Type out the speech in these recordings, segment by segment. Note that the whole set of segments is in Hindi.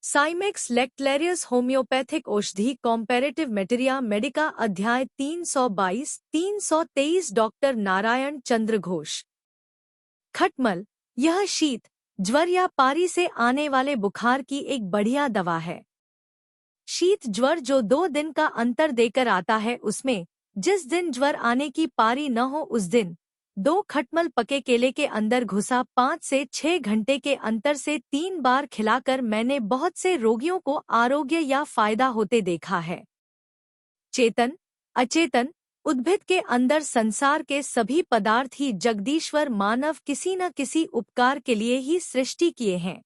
साइमेक्स लेक्टलेरियस होम्योपैथिक औषधि कॉम्पेरेटिव मेटेरिया मेडिका अध्याय 322-323 डॉक्टर नारायण चंद्र घोष। खटमल यह शीत ज्वर या पारी से आने वाले बुखार की एक बढ़िया दवा है। शीत ज्वर जो 2 दिन का अंतर देकर आता है, उसमें जिस दिन ज्वर आने की पारी न हो उस दिन 2 खटमल पके केले के अंदर घुसा 5 से 6 घंटे के अंतर से 3 बार खिलाकर मैंने बहुत से रोगियों को आरोग्य या फायदा होते देखा है। चेतन अचेतन उद्भिद के अंदर संसार के सभी पदार्थ ही जगदीश्वर मानव किसी न किसी उपकार के लिए ही सृष्टि किए हैं।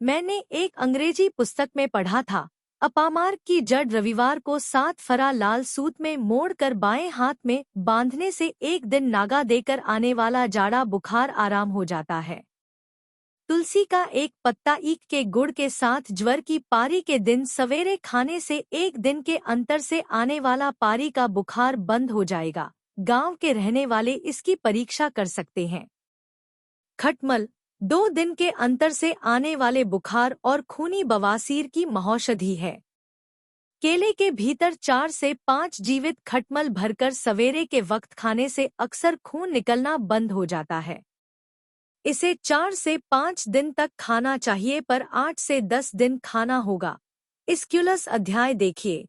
मैंने एक अंग्रेजी पुस्तक में पढ़ा था, अपामार्ग की जड़ रविवार को 7 फरा लाल सूत में मोड़कर बाएं हाथ में बांधने से एक दिन नागा देकर आने वाला जाड़ा बुखार आराम हो जाता है। तुलसी का एक पत्ता ईख के गुड़ के साथ ज्वर की पारी के दिन सवेरे खाने से एक दिन के अंतर से आने वाला पारी का बुखार बंद हो जाएगा। गांव के रहने वाले इसकी परीक्षा कर सकते हैं। खटमल 2 दिन के अंतर से आने वाले बुखार और खूनी बवासीर की महौषधि है। केले के भीतर 4 से 5 जीवित खटमल भरकर सवेरे के वक्त खाने से अक्सर खून निकलना बंद हो जाता है। इसे 4 से 5 दिन तक खाना चाहिए, पर 8 से 10 दिन खाना होगा। स्क्यूलस अध्याय देखिए।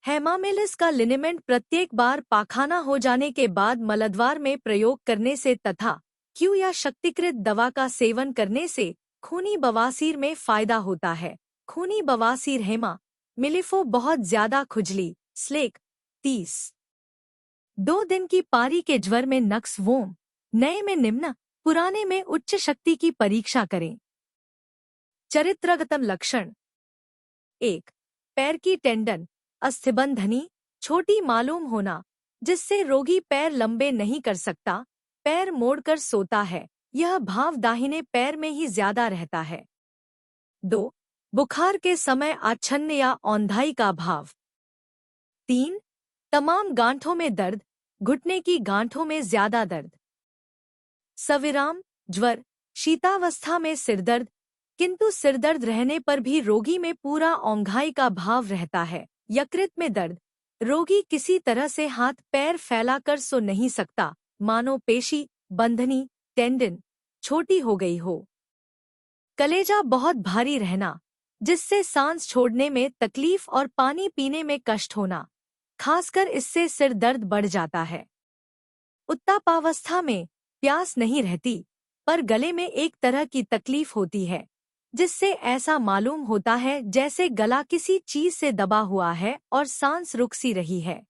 हेमामेलिस का लिनेमेंट प्रत्येक बार पाखाना हो जाने के बाद मलद्वार में प्रयोग करने से तथा क्यू या शक्तिकृत दवा का सेवन करने से खूनी बवासीर में फायदा होता है। खूनी बवासीर हेमा मिलिफो बहुत ज्यादा खुजली स्लेक 30 2 दिन की पारी के ज्वर में नक्स वोम, नए में निम्न, पुराने में उच्च शक्ति की परीक्षा करें। चरित्रगतम लक्षण 1. पैर की टेंडन अस्थिबंधनी छोटी मालूम होना, जिससे रोगी पैर लंबे नहीं कर सकता, पैर मोड़कर सोता है। यह भाव दाहिने पैर में ही ज्यादा रहता है। 2. बुखार के समय आच्छन्न या औंधाई का भाव। 3. तमाम गांठों में दर्द, घुटने की गांठों में ज्यादा दर्द। सविराम ज्वर, शीतावस्था में सिरदर्द, किंतु सिरदर्द रहने पर भी रोगी में पूरा औंघाई का भाव रहता है। यकृत में दर्द, रोगी किसी तरह से हाथ पैर फैलाकर सो नहीं सकता, मानो पेशी बंधनी टेंडन छोटी हो गई हो। कलेजा बहुत भारी रहना, जिससे सांस छोड़ने में तकलीफ और पानी पीने में कष्ट होना, खासकर इससे सिर दर्द बढ़ जाता है। उत्तापावस्था में प्यास नहीं रहती, पर गले में एक तरह की तकलीफ होती है, जिससे ऐसा मालूम होता है जैसे गला किसी चीज से दबा हुआ है और सांस रुक सी रही है।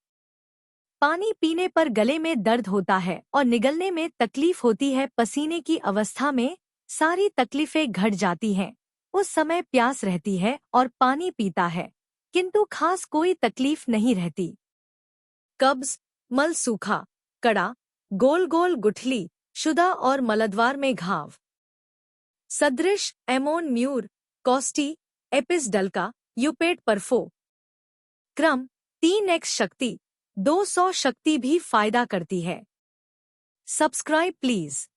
पानी पीने पर गले में दर्द होता है और निगलने में तकलीफ होती है। पसीने की अवस्था में सारी तकलीफें घट जाती हैं। उस समय प्यास रहती है और पानी पीता है, किंतु खास कोई तकलीफ नहीं रहती। कब्ज, मल सूखा, कड़ा, गोल गोल गुठली, शुदा और मलद्वार में घाव। सदृश, एमोन म्यूर, कॉस्टी, एपिस डल्का, यूपेट परफो। क्रम 3x शक्ति 200 शक्ति भी फायदा करती है। Subscribe please.